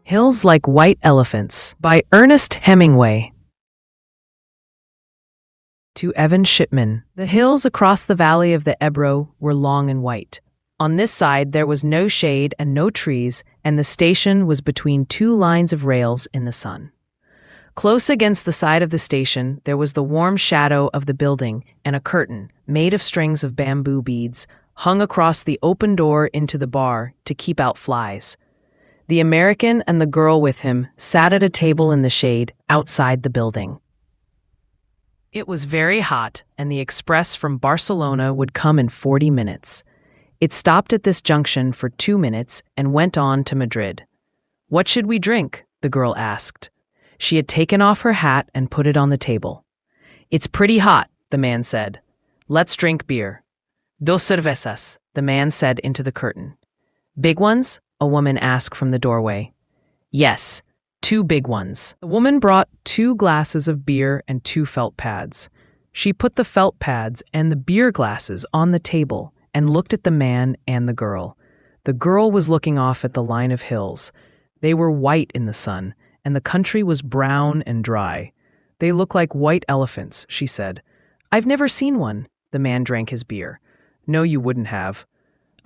Hills Like White Elephants by Ernest Hemingway. To Evan Shipman. The hills across the valley of the Ebro were long and white. On this side there was no shade and no trees, and the station was between two lines of rails in the sun. Close against the side of the station there was the warm shadow of the building, and a curtain, made of strings of bamboo beads, hung across the open door into the bar to keep out flies. The American and the girl with him sat at a table in the shade outside the building. It was very hot, and the express from Barcelona would come in 40 minutes. It stopped at this junction for 2 minutes and went on to Madrid. "What should we drink?" the girl asked. She had taken off her hat and put it on the table. "It's pretty hot," the man said. "Let's drink beer." "Dos cervezas," the man said into the curtain. "Big ones?" a woman asked from the doorway. "Yes, 2 big ones." The woman brought 2 glasses of beer and 2 felt pads. She put the felt pads and the beer glasses on the table and looked at the man and the girl. The girl was looking off at the line of hills. They were white in the sun, and the country was brown and dry. "They look like white elephants," she said. "I've never seen one." The man drank his beer. "No, you wouldn't have."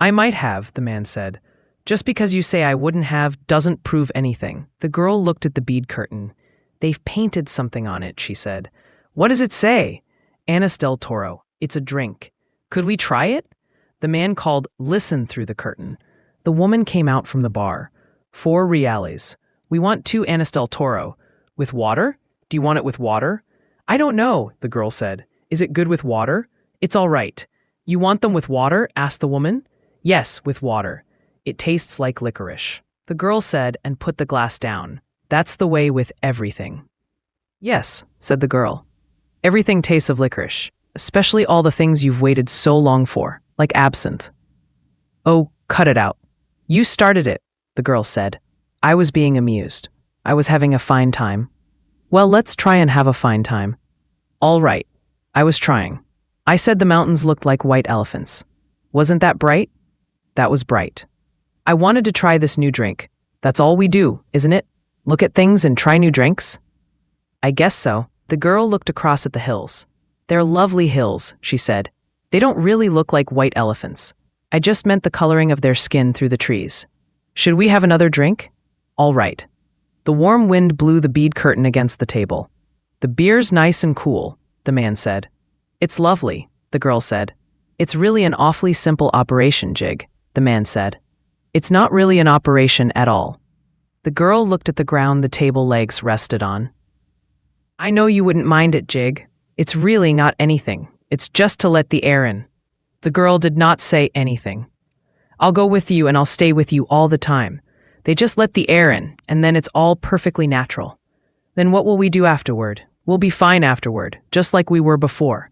"I might have," the man said. "Just because you say I wouldn't have doesn't prove anything." The girl looked at the bead curtain. "They've painted something on it," she said. "What does it say?" "Anis del Toro. It's a drink." "Could we try it?" The man called, "Listen," through the curtain. The woman came out from the bar. 4 reales. "We want 2 Anis del Toro." "With water? Do you want it with water?" "I don't know," the girl said. "Is it good with water?" "It's all right." "You want them with water?" asked the woman. "Yes, with water. It tastes like licorice," the girl said and put the glass down. "That's the way with everything." "Yes," said the girl. "Everything tastes of licorice, especially all the things you've waited so long for, like absinthe." "Oh, cut it out. You started it," the girl said. "I was being amused. I was having a fine time." "Well, let's try and have a fine time." "All right. I was trying. I said the mountains looked like white elephants. Wasn't that bright?" "That was bright. I wanted to try this new drink. That's all we do, isn't it? Look at things and try new drinks?" "I guess so." The girl looked across at the hills. "They're lovely hills," she said. "They don't really look like white elephants. I just meant the coloring of their skin through the trees. Should we have another drink?" "All right." The warm wind blew the bead curtain against the table. "The beer's nice and cool," the man said. "It's lovely," the girl said. "It's really an awfully simple operation, Jig," the man said. "It's not really an operation at all." The girl looked at the ground the table legs rested on. "I know you wouldn't mind it, Jig. It's really not anything. It's just to let the air in." The girl did not say anything. "I'll go with you and I'll stay with you all the time. They just let the air in, and then it's all perfectly natural. Then what will we do afterward? We'll be fine afterward, just like we were before."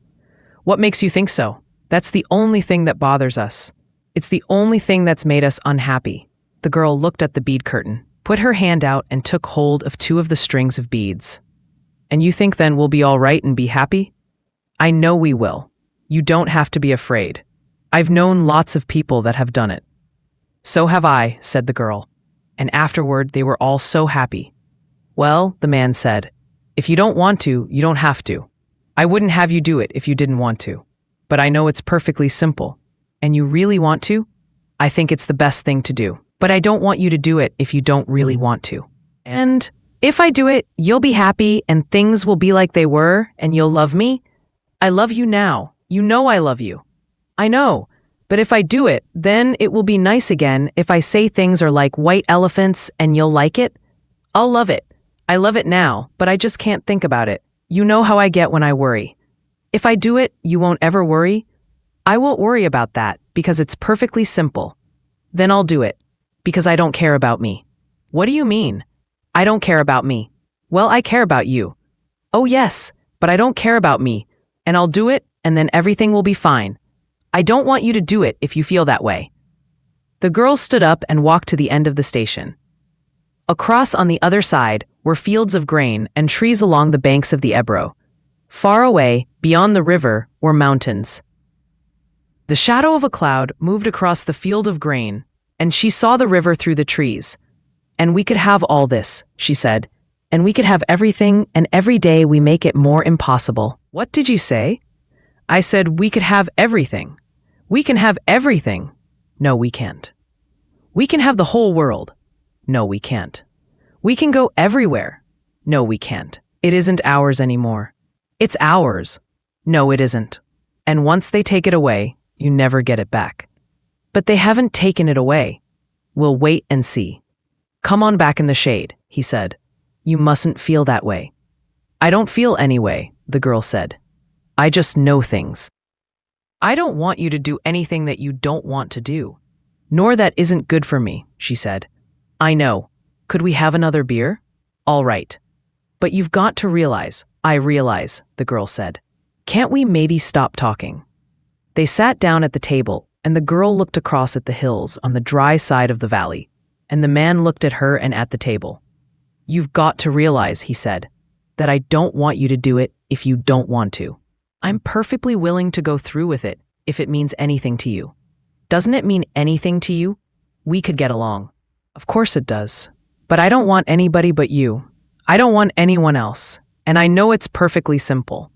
"What makes you think so?" "That's the only thing that bothers us. It's the only thing that's made us unhappy." The girl looked at the bead curtain, put her hand out and took hold of 2 of the strings of beads. "And you think then we'll be all right and be happy?" "I know we will. You don't have to be afraid. I've known lots of people that have done it." "So have I," said the girl. "And afterward they were all so happy." "Well," the man said, "if you don't want to, you don't have to. I wouldn't have you do it if you didn't want to. But I know it's perfectly simple. And you really want to? I think it's the best thing to do. But I don't want you to do it if you don't really want to. And if I do it, you'll be happy and things will be like they were and you'll love me. I love you now. You know I love you." "I know. But if I do it, then it will be nice again if I say things are like white elephants and you'll like it. I'll love it. I love it now, but I just can't think about it. You know how I get when I worry. If I do it, you won't ever worry. I won't worry about that because it's perfectly simple. Then I'll do it because I don't care about me." "What do you mean?" "I don't care about me." "Well, I care about you." "Oh yes, but I don't care about me. And I'll do it and then everything will be fine. I don't want you to do it if you feel that way." The girl stood up and walked to the end of the station. Across on the other side were fields of grain and trees along the banks of the Ebro. Far away, beyond the river, were mountains. The shadow of a cloud moved across the field of grain, and she saw the river through the trees. And we could have all this, she said. And we could have everything, and every day we make it more impossible. What did you say? I said we could have everything. We can have everything. No, we can't. We can have the whole world. No, we can't. We can go everywhere. No, we can't. It isn't ours anymore. It's ours. No, it isn't. And once they take it away, you never get it back. But they haven't taken it away. We'll wait and see. Come on back in the shade, he said. You mustn't feel that way. I don't feel any way, the girl said. I just know things. I don't want you to do anything that you don't want to do. Nor that isn't good for me, she said. I know. Could we have another beer? All right. But you've got to realize. I realize, the girl said. Can't we maybe stop talking? They sat down at the table, and the girl looked across at the hills on the dry side of the valley, and the man looked at her and at the table. You've got to realize, he said, that I don't want you to do it if you don't want to. I'm perfectly willing to go through with it if it means anything to you. Doesn't it mean anything to you? We could get along. Of course it does. But I don't want anybody but you. I don't want anyone else. And I know it's perfectly simple.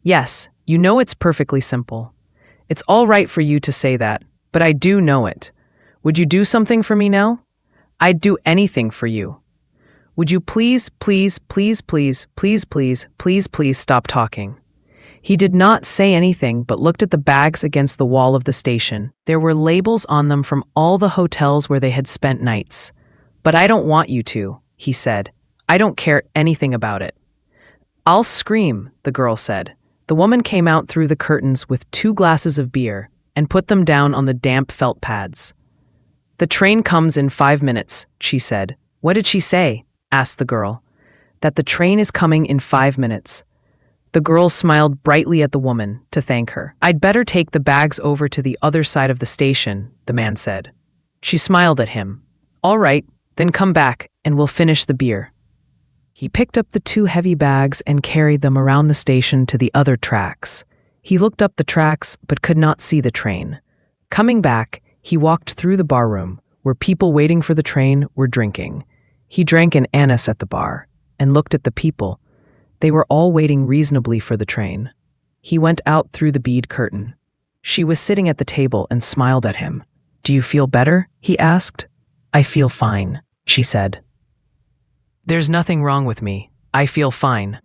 Yes, you know it's perfectly simple. It's all right for you to say that, but I do know it. Would you do something for me now? I'd do anything for you. Would you please stop talking? He did not say anything but looked at the bags against the wall of the station. There were labels on them from all the hotels where they had spent nights. But I don't want you to, he said. I don't care anything about it. I'll scream, the girl said. The woman came out through the curtains with 2 glasses of beer and put them down on the damp felt pads. The train comes in 5 minutes, she said. What did she say? Asked the girl. That the train is coming in 5 minutes. The girl smiled brightly at the woman to thank her. I'd better take the bags over to the other side of the station, the man said. She smiled at him. All right, then come back and we'll finish the beer. He picked up the 2 heavy bags and carried them around the station to the other tracks. He looked up the tracks but could not see the train. Coming back, he walked through the barroom where people waiting for the train were drinking. He drank an anise at the bar and looked at the people. They were all waiting reasonably for the train. He went out through the bead curtain. She was sitting at the table and smiled at him. Do you feel better? He asked. I feel fine, she said. There's nothing wrong with me. I feel fine.